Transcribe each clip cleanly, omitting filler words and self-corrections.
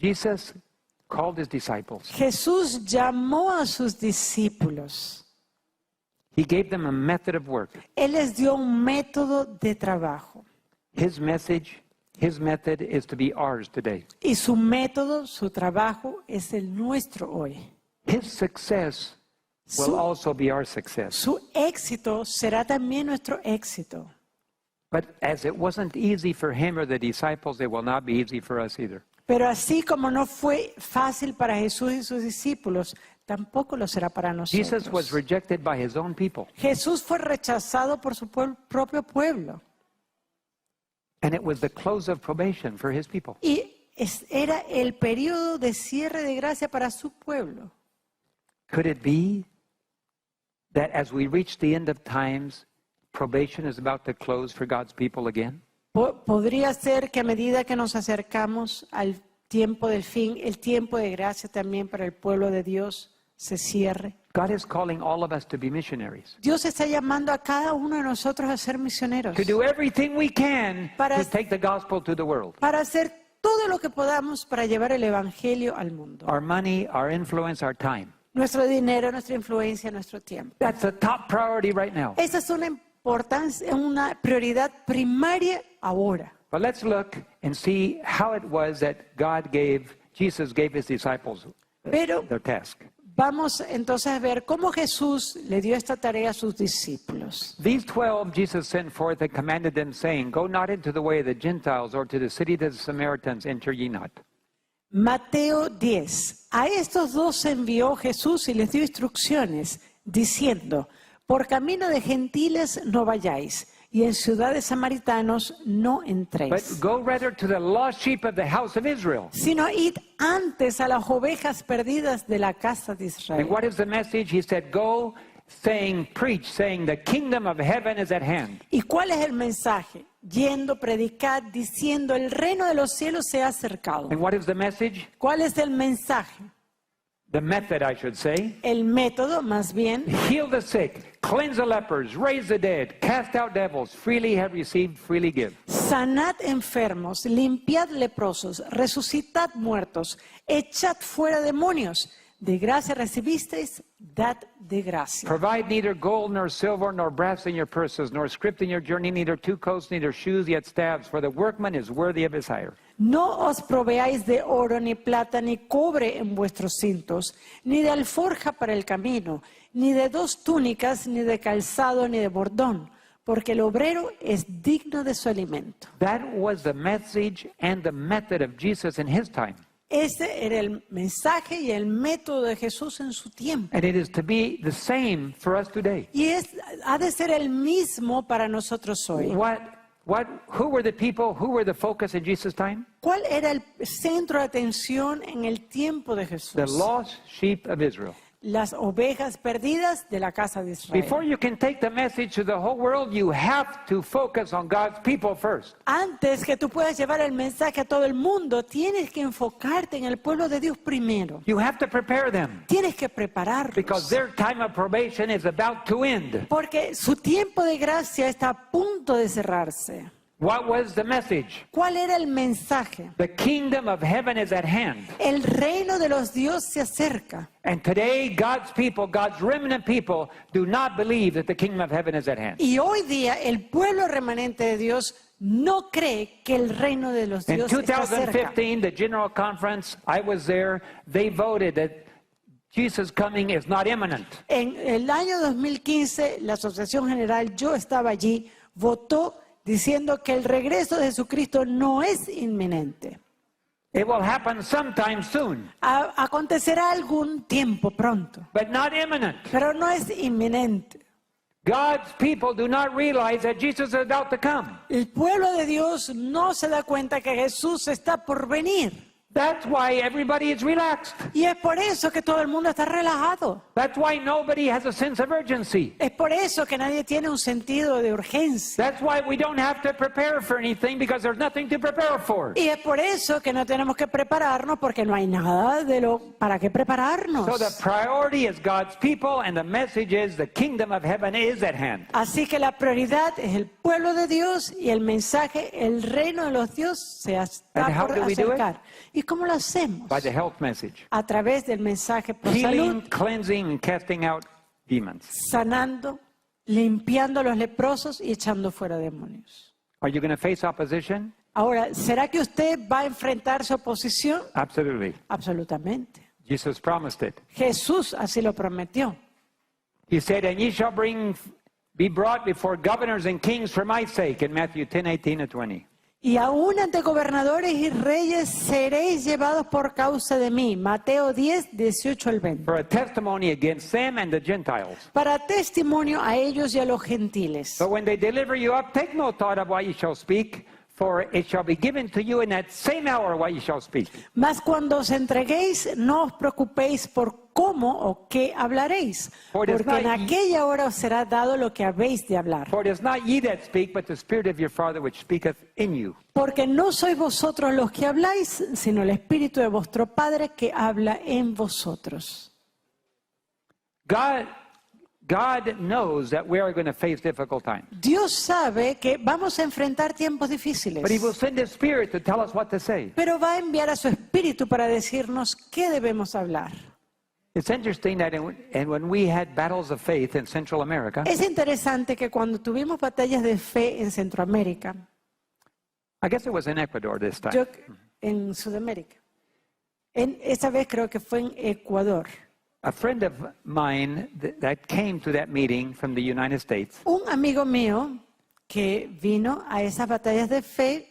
Jesus called his disciples. Jesús llamó a sus discípulos. He gave them a method of work. Él les dio un método de trabajo. His method is to be ours today. Y su método, su trabajo, es el nuestro hoy. His success will Su, also be our success. su éxito será también nuestro éxito. But as it wasn't easy for him or the disciples, it will not be easy for us either. Pero así como no fue fácil para Jesús y sus discípulos, tampoco lo será para Jesus was nosotros. rejected by his own people. Jesús fue rechazado por su propio pueblo. And it was the close of probation for his people. Y era el periodo de cierre de gracia para su pueblo. Could it be that as we reach the end of times, probation is about to close for God's people again? Podría ser que a medida que nos acercamos al tiempo del fin, el tiempo de gracia también para el pueblo de Dios se cierre. God is calling all of us to be missionaries. Dios está llamando a cada uno de nosotros a ser misioneros, To do everything we can Para- to take the gospel to the world. para hacer todo lo que podamos para llevar el evangelio al mundo. Our money, our influence, our time. Nuestro dinero, nuestra influencia, nuestro tiempo. That's a top priority right now. Esa es una importancia, una prioridad primaria ahora. But let's look and see how it was that Jesus gave his disciples Pero their task. vamos entonces a ver cómo Jesús le dio esta tarea a sus discípulos. These 12 Jesus sent forth and commanded them, saying, Go not into the way of the Gentiles, or to the city of the Samaritans enter ye not. Mateo 10. A estos dos envió Jesús y les dio instrucciones, diciendo, por camino de gentiles no vayáis, y en ciudades samaritanos no But entréis, go rather to the lost sheep of the house of Israel. sino id antes a las ovejas perdidas de la casa de Israel. And what is the message? He said, Go, preach, saying, the kingdom of heaven is at hand. ¿Y cuál es el mensaje? Yendo, predicar, diciendo, el reino de los cielos se ha acercado. And what is the message? ¿Cuál es el mensaje? The method, I should say. El método, más bien, Heal the sick, cleanse the lepers, raise the dead, cast out devils, freely have received, freely give. sanad enfermos, limpiad leprosos, resucitad muertos, echad fuera demonios. De gracia recibisteis, dad de gracia. Provide neither gold nor silver nor brass in your purses, nor script in your journey, neither two coats, neither shoes, yet staves, for the workman is worthy of his hire. No os proveáis de oro, ni plata, ni cobre en vuestros cintos, ni de alforja para el camino, ni de dos túnicas, ni de calzado, ni de bordón, porque el obrero es digno de su alimento. That was the message and the method of Jesus in his time. Ese era el mensaje y el método de Jesús en su tiempo. And it is to be the same for us today. Y ha de ser el mismo para nosotros hoy. Who were the people, who were the focus in Jesus' time? ¿Cuál era el centro de atención en el tiempo de The Jesús? lost sheep of Israel. Las ovejas perdidas de la casa de Israel. Before you can take the message to the whole world, you have to focus on God's people first. Antes que tú puedas llevar el mensaje a todo el mundo, tienes que enfocarte en el pueblo de Dios primero. You have to prepare them Tienes que because prepararlos. their time of probation is about to end. Porque su tiempo de gracia está a punto de cerrarse. What was the message? ¿Cuál era el mensaje? The kingdom of heaven is at hand. El reino de los dioses se acerca. And today, God's people, God's remnant people, do not believe that the kingdom of heaven is at hand. Y hoy día el pueblo remanente de Dios no cree que el reino de los In dioses está cerca. 2015, the General Conference, I was there, they voted that Jesus' coming is not imminent. En el año 2015, la Asociación General, yo estaba allí, votó diciendo que el regreso de Jesucristo no es inminente. It will happen sometime soon, Acontecerá algún tiempo pronto, but not imminent. pero no es inminente. God's people do not realize that Jesus is about to come. El pueblo de Dios no se da cuenta que Jesús está por venir. That's why everybody is relaxed. Y es por eso que todo el mundo está relajado. That's why nobody has a sense of urgency. Es por eso que nadie tiene un sentido de urgencia. That's why we don't have to prepare for anything because there's nothing to prepare for. Y es por eso que no tenemos que prepararnos porque no hay nada para qué prepararnos. So the priority is God's people and the message is the kingdom of heaven is at hand. Así que la prioridad es el pueblo de Dios y el mensaje, el reino de los dioses se está And how por do we do it? acercar. ¿Y ¿Y cómo lo hacemos? By the health message. A través del mensaje pro Healing, salud, cleansing, and casting out demons. sanando, limpiando a los leprosos y echando fuera demonios. Are you going to face opposition? Ahora, ¿será que usted va a enfrentar su oposición? Absolutely. Absolutamente. Jesus promised it. Jesús así lo prometió. He said, and ye shall be brought before governors and kings for my sake, in Matthew 10:18 and 20. Y aún ante gobernadores y reyes seréis llevados por causa de mí. Mateo 10, 18 al 20. For a testimony against them and the Gentiles. Para testimonio a ellos y a los gentiles. But when they deliver you up, take no thought of what ye shall speak, for it shall be given to you in that same hour what ye shall speak. Mas cuando os entreguéis, no os preocupéis por cómo o qué hablaréis, porque en aquella hora os será dado lo que habéis de hablar. For it is not ye that speak, but the Spirit of your Father which speaketh in you. Porque no sois vosotros los que habláis, sino el Espíritu de vuestro Padre que habla en vosotros. God knows that we are going to face difficult times. Dios sabe que vamos a enfrentar tiempos difíciles, But He will send His Spirit to tell us what to say. pero va a enviar a su Espíritu para decirnos qué debemos hablar. It's interesting that when we had battles of faith in Central America, Es interesante que cuando tuvimos batallas de fe en Centroamérica, I guess it was in Ecuador this time. en Sudamérica, esta vez creo que fue en Ecuador, A friend of mine that came to that meeting from the United States, un amigo mío que vino a esas batallas de fe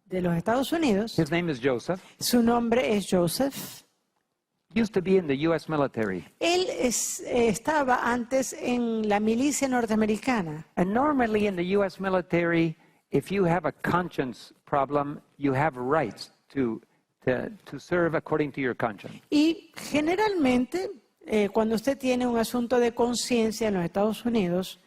de los Estados Unidos, his name is Joseph, su nombre es Joseph. used to be in the U.S. military. Él estaba antes en la milicia norteamericana. And normally in the U.S. military, if you have a conscience problem, you have rights to serve according to your conscience. Y generalmente, cuando usted tiene un asunto de conciencia en los Estados Unidos,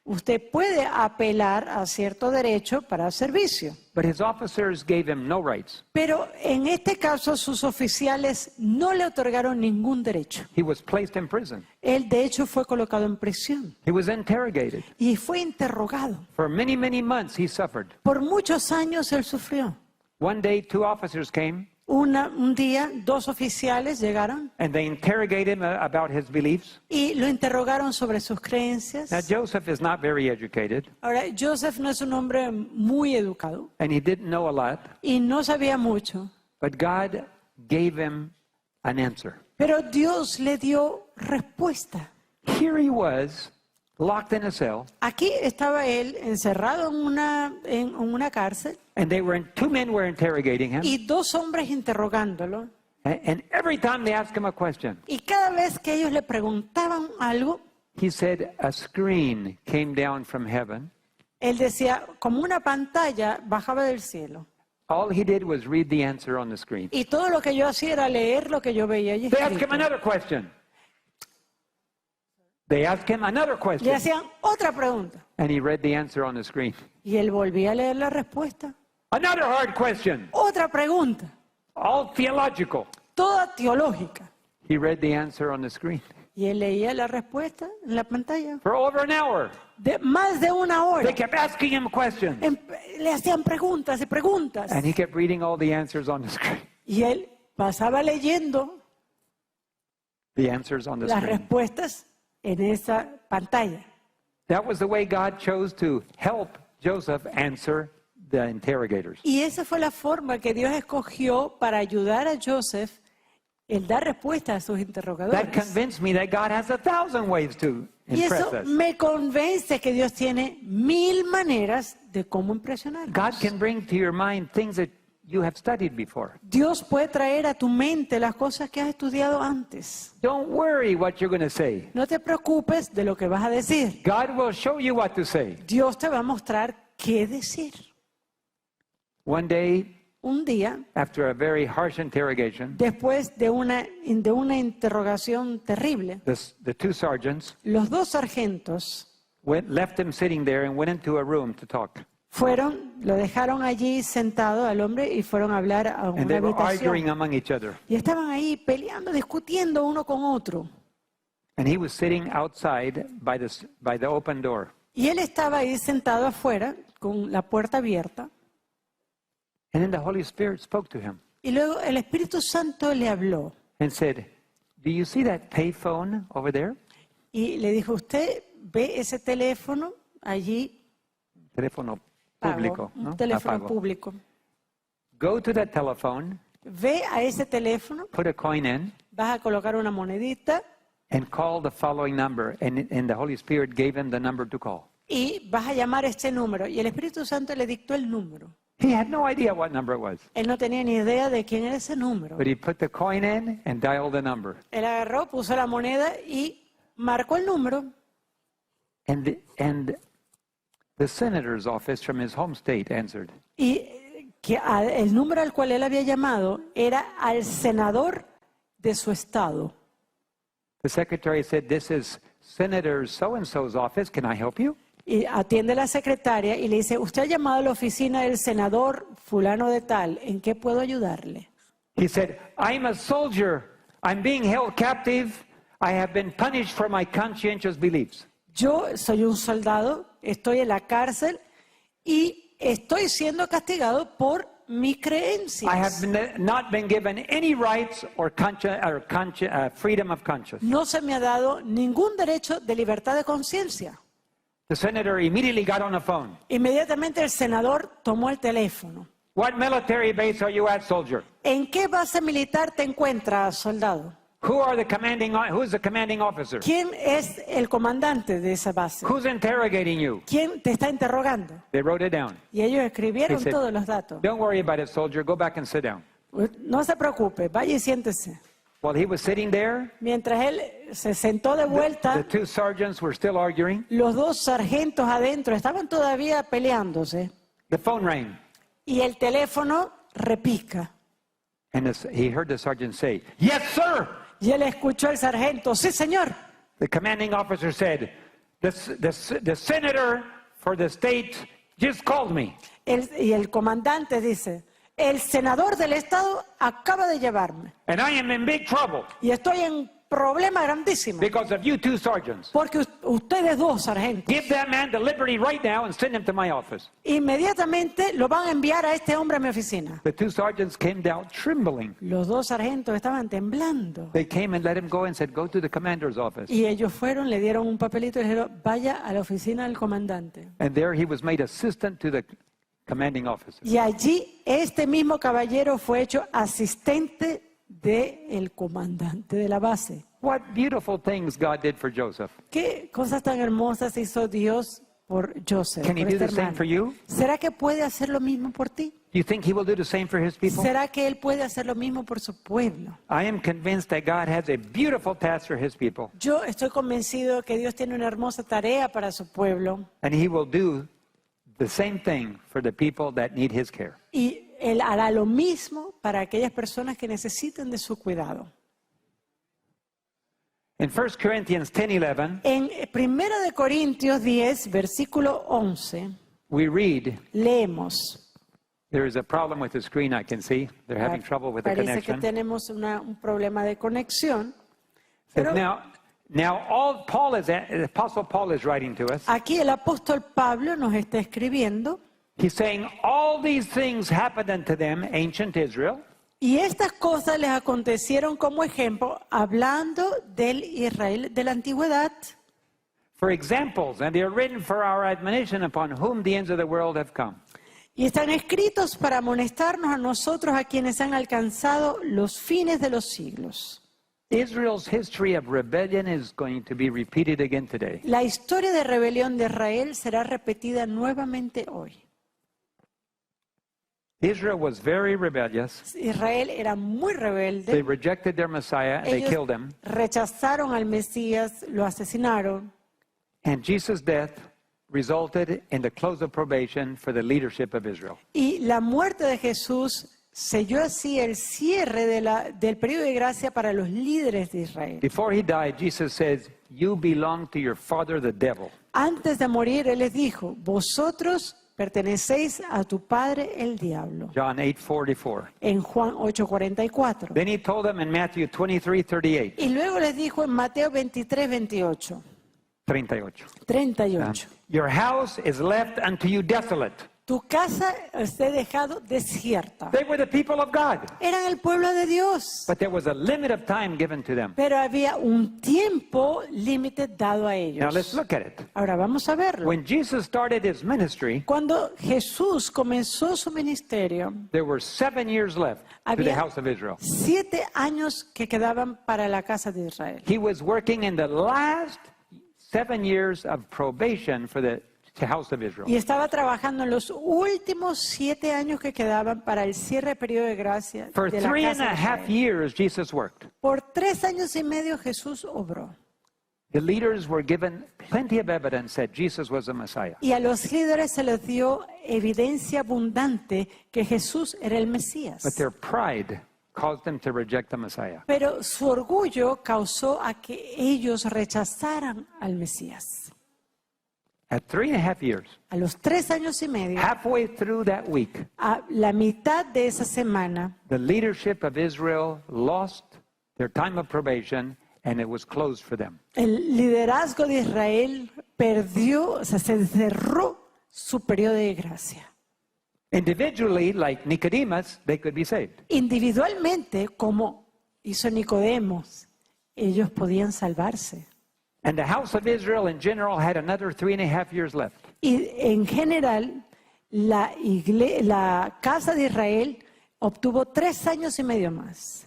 usted puede apelar a cierto derecho para servicio. But his officers gave him no rights. Pero en este caso, sus oficiales no le otorgaron ningún derecho. He was placed in prison. Él, de hecho, fue colocado en prisión He was interrogated. y fue interrogado. For many, many months he suffered. Por muchos años él sufrió. One day, two officers came Un día, dos oficiales llegaron and they interrogated him about his beliefs. y lo interrogaron sobre sus creencias. Now, Joseph is not very educated Ahora, Joseph no es un hombre muy educado and he didn't know a lot, y no sabía mucho, but God gave him an answer. pero Dios le dio respuesta. Here he was, locked in a cell, Aquí estaba él encerrado en una cárcel and two men were interrogating him. y dos hombres interrogándolo. And every time they asked him a question, Y cada vez que ellos le preguntaban algo, he said, a screen came down from heaven. él decía, como una pantalla bajaba del cielo. All he did was read the answer on the screen. Y todo lo que yo hacía era leer lo que yo veía allí They asked him escrito. another question. They asked him another Le question. hacían otra pregunta. And he read the answer on the screen. Y él volvía a leer la respuesta. Another hard question, Otra pregunta, all theological. toda teológica. He read the answer on the screen. Y él leía la respuesta en la pantalla. For over an hour, Más de una hora. they kept asking him questions. Le hacían preguntas y preguntas. And he kept reading all the answers on the screen. Y él pasaba leyendo The answers on the las screen. respuestas en esa pantalla. That was the way God chose to help Joseph answer the interrogators. Y esa fue la forma que Dios escogió para ayudar a Joseph el dar respuesta a sus That interrogadores. convinced me that God has 1,000 ways to Y impress eso us. me convence que Dios tiene 1000 maneras de cómo impresionarnos. God can bring to your mind things that you have studied before. Dios puede traer a tu mente las cosas que has estudiado antes. Don't worry what you're going to say. No te preocupes de lo que vas a decir. God will show you what to say. Dios te va a mostrar qué decir. One day, Un día, after a very harsh interrogation, después de una interrogación terrible, the two sergeants los dos sargentos left him sitting there and went into a room to talk. lo dejaron allí sentado al hombre y fueron a hablar a And una they were arguing habitación. among each other. Y estaban ahí peleando, discutiendo uno con otro. And he was sitting outside by the open door. Y él estaba ahí sentado afuera con la puerta abierta. And then the Holy Spirit spoke to him. Y luego el Espíritu Santo le habló and said, "Do you see that payphone over there?" y le dijo, ¿usted ve ese teléfono allí? Teléfono Pago, público, un ¿no? teléfono Apago. público. Go to that telephone, Ve a ese teléfono, put a coin in, vas a colocar una monedita and call the following number. And the Holy Spirit gave him the number to call. y vas a llamar este número. Y el Espíritu Santo le dictó el número. He had no idea what number it was, Él no tenía ni idea de quién era ese número. but he put the coin in and dialed the number. Él agarró, puso la moneda y marcó el número. And the senator's office from his home state answered. Y el número al cual él había llamado era al senador de su estado. The secretary said, "This is Senator so-and-so's office. Can I help you?" Y atiende la secretaria y le dice, usted ha llamado a la oficina del senador fulano de tal, ¿en qué puedo ayudarle? He said, "I'm a soldier. I'm being held captive. I have been punished for my conscientious beliefs." Yo soy un soldado, estoy en la cárcel y estoy siendo castigado por mis I have creencias. not been given any rights or freedom of conscience. No se me ha dado ningún derecho de libertad de conciencia. The senator immediately got on the phone. Inmediatamente el senador tomó el teléfono. "What military base are you at, soldier? ¿En qué base militar te encuentras, soldado? Who's the commanding officer? ¿Quién es el comandante de esa base? Who's interrogating you?" ¿Quién te está interrogando? They wrote it down. Y ellos escribieron He said, todos los datos. "Don't worry about it, soldier. Go back and sit down." No se preocupe, vaya y siéntese. While he was sitting there, Mientras él se sentó de the vuelta, two sergeants were still arguing. los dos sargentos adentro estaban todavía peleándose The phone rang. y el teléfono repica. And he heard the sergeant say, "Yes, sir." Y él escuchó al sargento, sí señor. The commanding officer said, the senator for the state just called me. Y el comandante dice, el senador del estado acaba de llevarme And I am in big trouble y estoy en problema grandísimo because of you two sergeants. porque ustedes dos sargentos Give that man the liberty right now and send him to my office. inmediatamente lo van a enviar a este hombre a mi oficina. The two sergeants came down trembling. Los dos sargentos estaban temblando. They came and let him go and said, "Go to the commander's office." Y ellos fueron, le dieron un papelito y le dijeron, vaya a la oficina del comandante. And there he was made assistant to the commanding officer. Y allí este mismo caballero fue hecho asistente del comandante de la base. What beautiful things God did for Joseph. ¿Qué cosas tan hermosas hizo Dios por Joseph? Can he por do este the same hermano? for you? ¿Será que puede hacer lo mismo por ti? Do you think he will do the same for his people? ¿Será que él puede hacer lo mismo por su pueblo? I am convinced that God has a beautiful task for his people, Yo estoy convencido que Dios tiene una hermosa tarea para su pueblo and he will do the same thing for the people that need his care. y él hará lo mismo para aquellas personas que necesiten de su cuidado. In 1 Corinthians 10:11, En 1 de Corintios 10, versículo 11, we read, leemos. there is a problem with the screen, I can see. They're having trouble with the Parece que connection. tenemos un problema de conexión. Says, Pero now the Apostle Paul is writing to us. aquí el apóstol Pablo nos está escribiendo. He's saying, all these things happened unto them, ancient Israel, Y estas cosas les acontecieron como ejemplo, hablando del Israel de la antigüedad, for examples, and they are written for our admonition, upon whom the ends of the world have come. y están escritos para amonestarnos a nosotros, a quienes han alcanzado los fines de los siglos. Israel's history of rebellion is going to be repeated again today. La historia de rebelión de Israel será repetida nuevamente hoy. Israel was very rebellious. Israel era muy They rebelde. rejected their Messiah, and they Ellos killed him. rechazaron al Mesías, lo asesinaron. And Jesus' death resulted in the close of probation for the leadership of Israel. Y la muerte de Jesús selló así el cierre del periodo de gracia para los líderes de Israel. Before he died, Jesus says, "You belong to your father, the devil." Antes de morir, Él les dijo, vosotros pertenecéis a tu padre el diablo. John 8:44. En Juan 8:44. Then he told them in Matthew 23:38. Y luego les dijo en Mateo 23, 28, 38. 38. Your house is left unto you desolate. tu casa esté dejado desierta. They were the people of God. Eran el pueblo de Dios, But there was a limit of time given to them. pero había un tiempo límite dado a Now let's ellos. look at it. Ahora vamos a verlo. When Jesus started his ministry, Cuando Jesús comenzó su ministerio, there were 7 years left to the había house of Israel. 7 años que quedaban para la casa de Israel. He was working in the last 7 years of probation for the house of Israel. Y estaba trabajando en los últimos 7 años que quedaban para el cierre del periodo de gracia For de la 3.5 casa de Israel. years, Jesus worked. Por 3 años y medio Jesús obró. The leaders were given plenty of evidence that Jesus was the Messiah. Y a los líderes se les dio evidencia abundante que Jesús era el Mesías. But their pride caused them to reject the Messiah. Pero su orgullo causó a que ellos rechazaran al Mesías. At 3.5 years, A los 3 años y medio, halfway through that week, a la mitad de esa semana, the leadership of Israel lost their time of probation and it was closed for them. el liderazgo de Israel perdió, o sea, se cerró su periodo de gracia. Individually, like Nicodemus, they could be saved. Individualmente, como hizo Nicodemos, ellos podían salvarse. And the house of Israel in general had another 3.5 years left. Y en general, la casa de Israel obtuvo 3 años y medio más.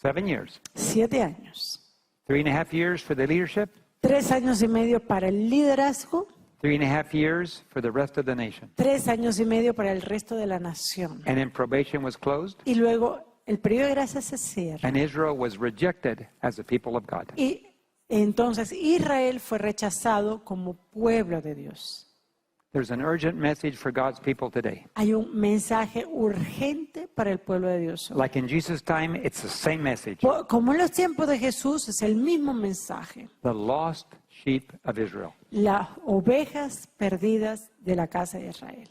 7 years. 7 años. 3.5 years for the leadership, 3 años y medio para el liderazgo, 3.5 years for the rest of the nation. 3 años y medio para el resto de la nación. And then probation was closed, Y luego el periodo de gracia se cierra. and Israel was rejected as a people of God. Y entonces Israel fue rechazado como pueblo de Dios. There's an urgent message for God's people today. Hay un mensaje urgente para el pueblo de Dios. Like in Jesus' time, it's the same message. Como en los tiempos de Jesús, es el mismo mensaje. The lost sheep of Israel. Las ovejas perdidas de la casa de Israel.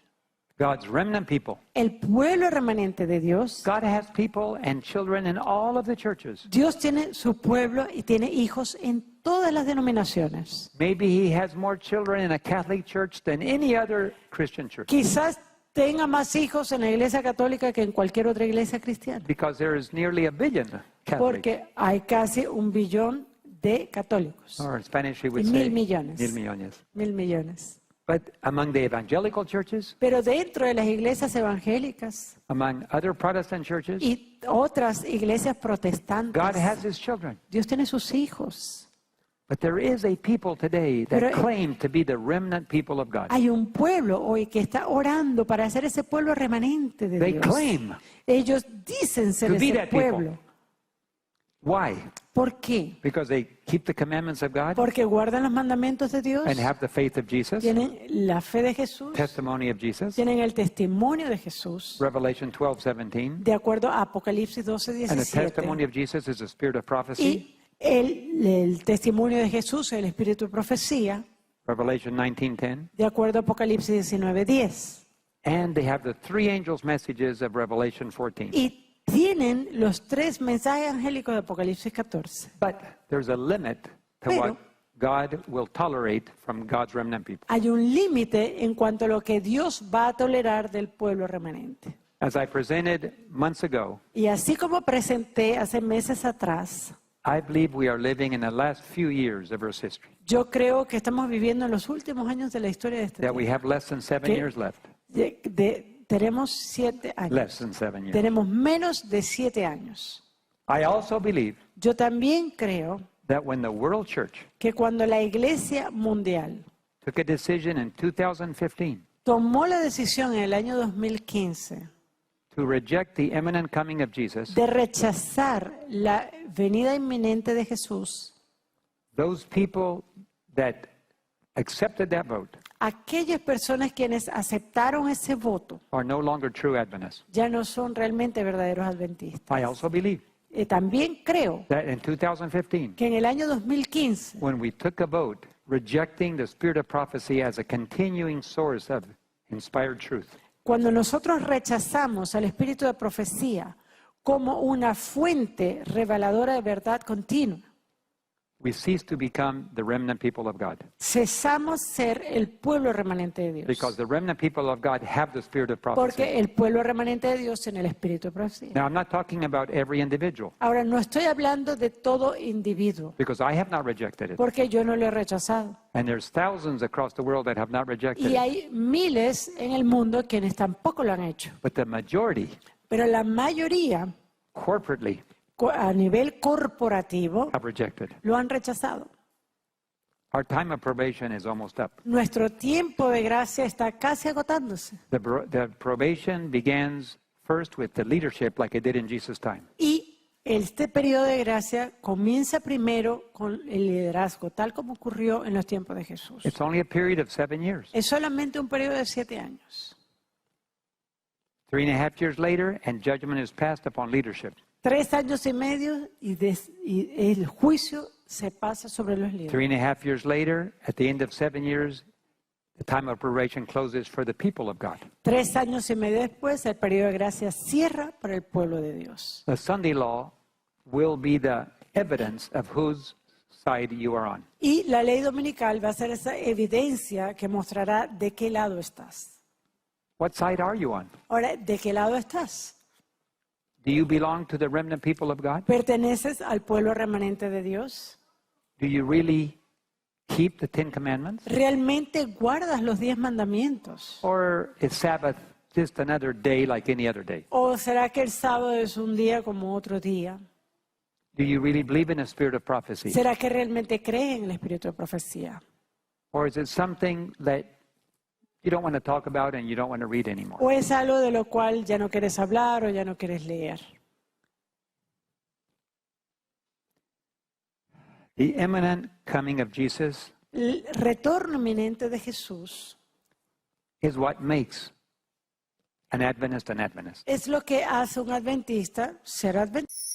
God's remnant people. El pueblo remanente de Dios. God has people and children in all of the churches. Dios tiene su pueblo y tiene hijos en todas las denominaciones. Maybe He has more children in a Catholic church than any other Christian church. Quizás tenga más hijos en la iglesia católica que en cualquier otra iglesia cristiana. Because there is nearly a billion Catholics. Porque hay casi 1 billón de católicos. Or in Spanish we would Y say 1,000 millones. 1,000 millones. 1,000 millones. But among the evangelical churches, Pero dentro de las iglesias evangélicas among other Protestant churches, y otras iglesias protestantes, God has His children. Dios tiene sus hijos. But there is a people today that Pero- claim to be the remnant people of God. Hay un pueblo hoy que está orando para ser ese pueblo remanente de They Dios. claim. Ellos dicen ser To be ese that people. pueblo. Why? ¿Por qué? Because they keep the commandments of God Porque guardan los mandamientos de Dios, and have the faith of Jesus, tienen la fe de Jesús, testimony of Jesus, tienen el testimonio de Jesús, Revelation 12:17, de acuerdo a Apocalipsis 12, and the 17. testimony of Jesus is the spirit of prophecy, Y el testimonio de Jesús, el espíritu de profecía, Revelation 19:10, de acuerdo a Apocalipsis 19, 10. and they have the 3 angels' messages of Revelation 14. Y tienen los 3 mensajes angélicos de Apocalipsis 14. But there's a limit to Pero- what God will tolerate from God's remnant people. Hay un límite en cuanto a lo que Dios va a tolerar del pueblo remanente. As I presented months ago, Y así como presenté hace meses atrás, I believe we are living in the last few years of Earth's history, yo creo que estamos viviendo en los últimos años de la historia de este that we tiempo. have less than 7 ¿Qué? years left. Tenemos 7 años. Less than 7 years. Tenemos menos de 7 años. I also believe Yo también creo that when the world church que cuando la Iglesia Mundial took a decision in 2015 tomó la decisión en el año 2015 to reject the imminent coming of Jesus, de rechazar la venida inminente de Jesús, those people that accepted that vote aquellas personas quienes aceptaron ese voto are no longer true Adventists. ya no son realmente verdaderos adventistas. I also believe También creo that in 2015, que en el año 2015, when we took a vote rejecting the spirit of prophecy as a continuing source of inspired truth, cuando nosotros rechazamos al espíritu de profecía como una fuente reveladora de verdad continua, we cease to become the remnant people of God. Cesamos ser el pueblo remanente de Dios. Because the remnant people of God have the spirit of prophecy. Porque el pueblo remanente de Dios tiene el espíritu de profecía. Now, I'm not talking about every individual, Ahora, no estoy hablando de todo individuo, because I have not rejected it. porque yo no lo he rechazado. And there's thousands across the world that have not rejected Y it. hay miles en el mundo quienes tampoco lo han hecho. But the majority, Pero la mayoría, corporately, a nivel corporativo, have rejected. lo han rechazado. Our time of probation is almost up. Nuestro tiempo de gracia está casi agotándose. The probation begins first with the leadership like it did in Jesus' time. Y este periodo de gracia comienza primero con el liderazgo, tal como ocurrió en los tiempos de Jesús. It's only a period of 7 years. Es solamente un periodo de 7 años. 3.5 years later, and judgment is passed upon leadership. 3 años y medio y el juicio se pasa sobre los líderes. 3.5 years later, at the end of 7 years, the time of probation closes for the people of God. 3 años y medio después, el periodo de gracia cierra para el pueblo de Dios. The Sunday law will be the evidence of whose side you are on. Y la ley dominical va a ser esa evidencia que mostrará de qué lado estás. What side are you on? Ahora, ¿de qué lado estás? Do you belong to the remnant people of God? ¿Perteneces al pueblo remanente de Dios? Do you really keep the 10 commandments? ¿Realmente guardas los 10 mandamientos? Or is Sabbath just another day like any other day? ¿O será que el sábado es un día como otro día? Do you really believe in a spirit of prophecy? ¿Será que realmente creen en el espíritu de profecía? Or is it something that you don't want to talk about and you don't want to read anymore? ¿O es algo de lo cual ya no quieres hablar o ya no quieres leer? The imminent coming of Jesus El retorno inminente de Jesús is what makes an Adventist an Adventist. es lo que hace un adventista ser adventista.